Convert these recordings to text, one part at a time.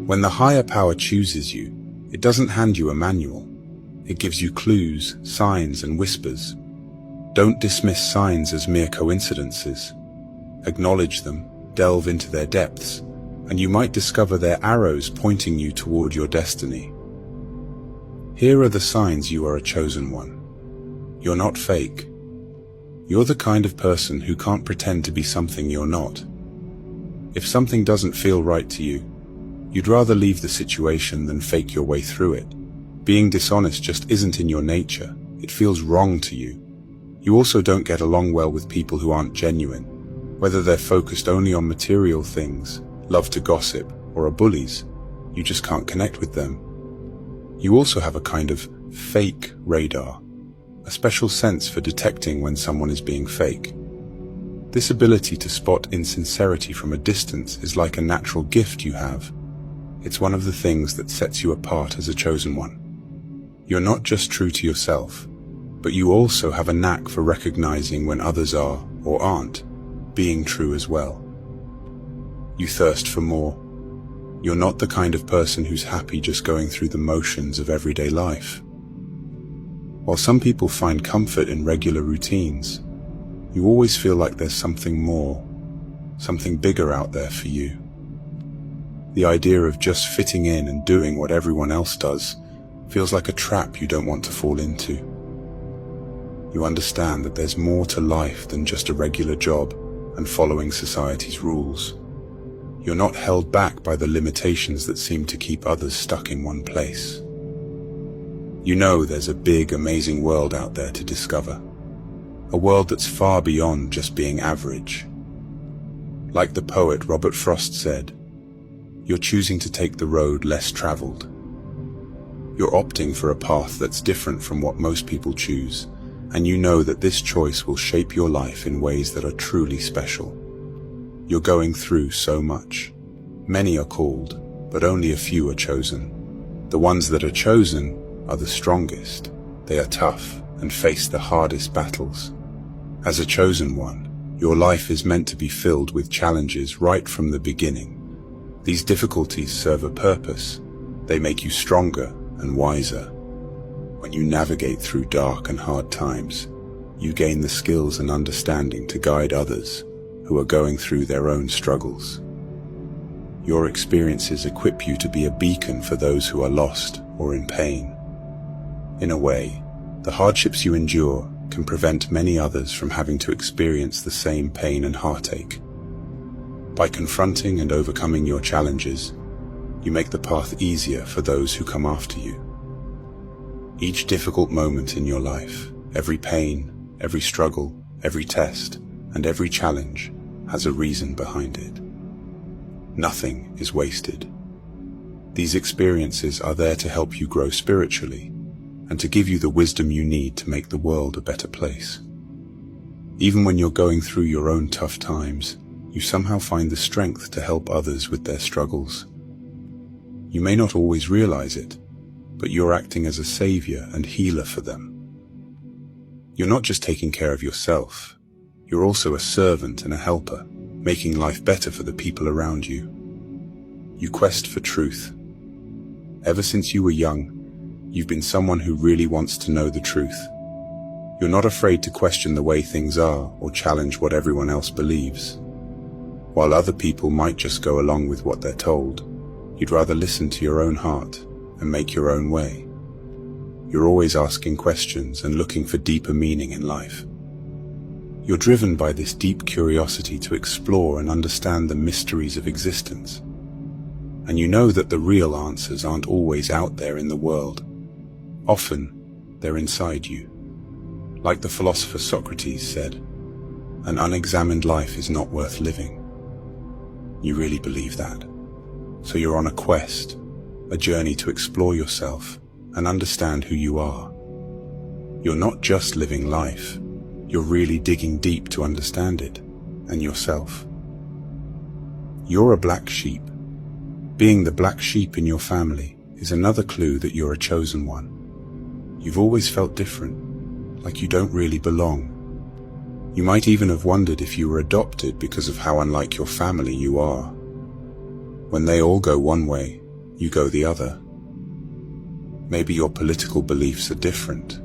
When the higher power chooses you, it doesn't hand you a manual. It gives you clues, signs, and whispers. Don't dismiss signs as mere coincidences. Acknowledge them, delve into their depths, and you might discover they're arrows pointing you toward your destiny. Here are the signs you are a chosen one. You're not fake. You're the kind of person who can't pretend to be something you're not. If something doesn't feel right to you, you'd rather leave the situation than fake your way through it. Being dishonest just isn't in your nature. It feels wrong to you. You also don't get along well with people who aren't genuine, whether they're focused only on material things, love to gossip, or are bullies. You just can't connect with them. You also have a kind of fake radar, a special sense for detecting when someone is being fake. This ability to spot insincerity from a distance is like a natural gift you have. It's one of the things that sets you apart as a chosen one. You're not just true to yourself, but you also have a knack for recognizing when others are, or aren't, being true as well. You thirst for more. You're not the kind of person who's happy just going through the motions of everyday life. While some people find comfort in regular routines, you always feel like there's something more, something bigger out there for you. The idea of just fitting in and doing what everyone else does feels like a trap you don't want to fall into. You understand that there's more to life than just a regular job and following society's rules. You're not held back by the limitations that seem to keep others stuck in one place. You know there's a big, amazing world out there to discover. A world that's far beyond just being average. Like the poet Robert Frost said, you're choosing to take the road less traveled. You're opting for a path that's different from what most people choose, and you know that this choice will shape your life in ways that are truly special. You're going through so much. Many are called, but only a few are chosen. The ones that are chosen are the strongest. They are tough and face the hardest battles. As a chosen one, your life is meant to be filled with challenges right from the beginning. These difficulties serve a purpose. They make you stronger and wiser. When you navigate through dark and hard times, you gain the skills and understanding to guide others who are going through their own struggles. Your experiences equip you to be a beacon for those who are lost or in pain. In a way, the hardships you endure can prevent many others from having to experience the same pain and heartache. By confronting and overcoming your challenges, you make the path easier for those who come after you. Each difficult moment in your life, every pain, every struggle, every test, and every challenge has a reason behind it. Nothing is wasted. These experiences are there to help you grow spiritually and to give you the wisdom you need to make the world a better place. Even when you're going through your own tough times, you somehow find the strength to help others with their struggles. You may not always realize it, but you're acting as a savior and healer for them. You're not just taking care of yourself, you're also a servant and a helper, making life better for the people around you. You quest for truth. Ever since you were young, you've been someone who really wants to know the truth. You're not afraid to question the way things are or challenge what everyone else believes. While other people might just go along with what they're told, you'd rather listen to your own heart and make your own way. You're always asking questions and looking for deeper meaning in life. You're driven by this deep curiosity to explore and understand the mysteries of existence. And you know that the real answers aren't always out there in the world. Often, they're inside you. Like the philosopher Socrates said, an unexamined life is not worth living. You really believe that. So you're on a quest, a journey to explore yourself and understand who you are. You're not just living life, you're really digging deep to understand it and yourself. You're a black sheep. Being the black sheep in your family is another clue that you're a chosen one. You've always felt different, like you don't really belong. You might even have wondered if you were adopted because of how unlike your family you are. When they all go one way, you go the other. Maybe your political beliefs are different,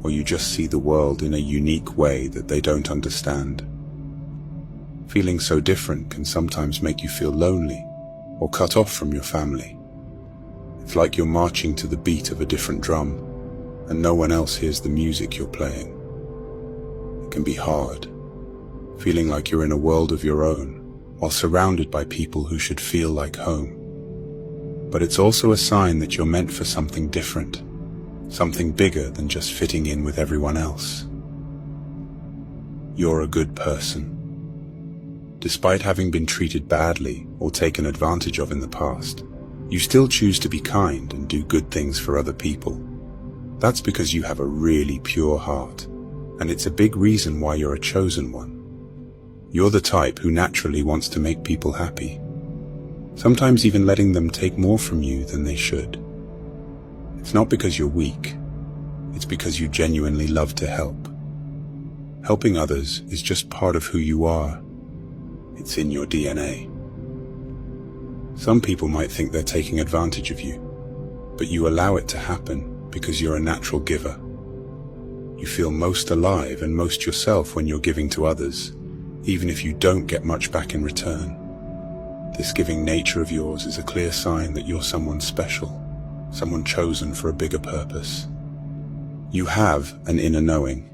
or you just see the world in a unique way that they don't understand. Feeling so different can sometimes make you feel lonely or cut off from your family. It's like you're marching to the beat of a different drum, and no one else hears the music you're playing. It can be hard, feeling like you're in a world of your own, while surrounded by people who should feel like home. But it's also a sign that you're meant for something different, something bigger than just fitting in with everyone else. You're a good person. Despite having been treated badly or taken advantage of in the past, you still choose to be kind and do good things for other people. That's because you have a really pure heart, and it's a big reason why you're a chosen one. You're the type who naturally wants to make people happy, sometimes even letting them take more from you than they should. It's not because you're weak, it's because you genuinely love to help. Helping others is just part of who you are. It's in your DNA. Some people might think they're taking advantage of you, but you allow it to happen because you're a natural giver. You feel most alive and most yourself when you're giving to others, even if you don't get much back in return. This giving nature of yours is a clear sign that you're someone special, someone chosen for a bigger purpose. You have an inner knowing.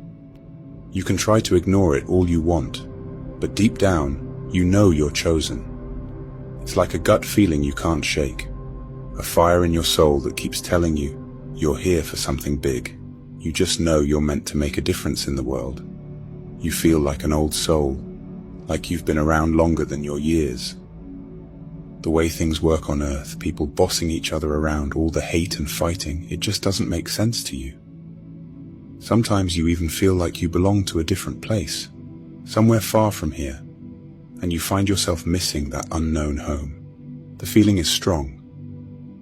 You can try to ignore it all you want, but deep down, you know you're chosen. It's like a gut feeling you can't shake, a fire in your soul that keeps telling you you're here for something big. You just know you're meant to make a difference in the world. You feel like an old soul, like you've been around longer than your years. The way things work on Earth, people bossing each other around, all the hate and fighting, it just doesn't make sense to you. Sometimes you even feel like you belong to a different place, somewhere far from here, and you find yourself missing that unknown home. The feeling is strong.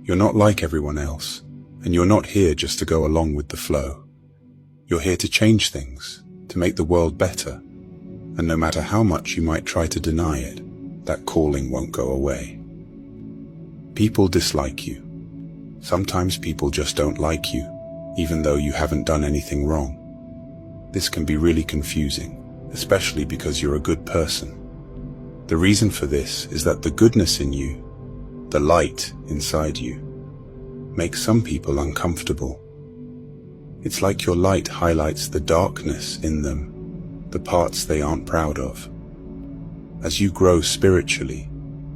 You're not like everyone else, and you're not here just to go along with the flow. You're here to change things, to make the world better, and no matter how much you might try to deny it, that calling won't go away. People dislike you. Sometimes people just don't like you, even though you haven't done anything wrong. This can be really confusing, especially because you're a good person. The reason for this is that the goodness in you, the light inside you, makes some people uncomfortable. It's like your light highlights the darkness in them, the parts they aren't proud of. As you grow spiritually,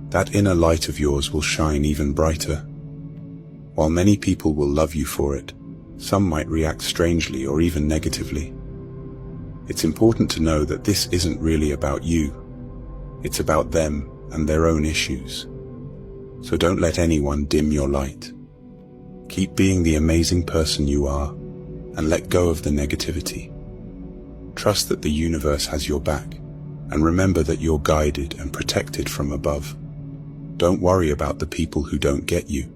that inner light of yours will shine even brighter. While many people will love you for it, some might react strangely or even negatively. It's important to know that this isn't really about you. It's about them and their own issues. So don't let anyone dim your light. Keep being the amazing person you are, and let go of the negativity. Trust that the universe has your back, and remember that you're guided and protected from above. Don't worry about the people who don't get you.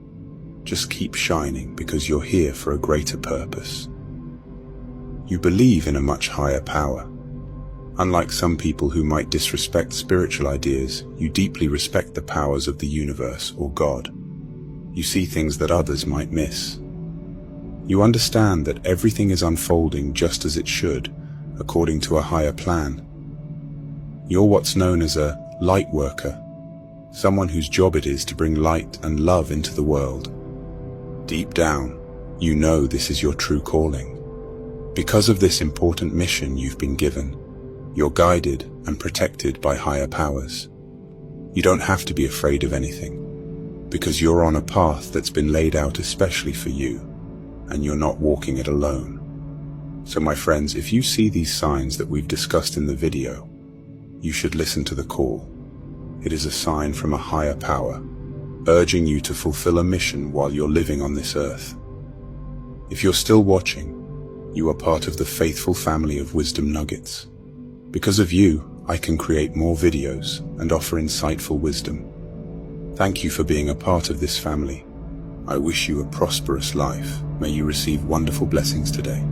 Just keep shining because you're here for a greater purpose. You believe in a much higher power. Unlike some people who might disrespect spiritual ideas, you deeply respect the powers of the universe or God. You see things that others might miss. You understand that everything is unfolding just as it should, according to a higher plan. You're what's known as a light worker, someone whose job it is to bring light and love into the world. Deep down, you know this is your true calling. Because of this important mission you've been given, you're guided and protected by higher powers. You don't have to be afraid of anything, because you're on a path that's been laid out especially for you, and you're not walking it alone. So my friends, if you see these signs that we've discussed in the video, you should listen to the call. It is a sign from a higher power, urging you to fulfill a mission while you're living on this earth. If you're still watching, you are part of the faithful family of Wisdom Nuggets. Because of you, I can create more videos and offer insightful wisdom. Thank you for being a part of this family. I wish you a prosperous life. May you receive wonderful blessings today.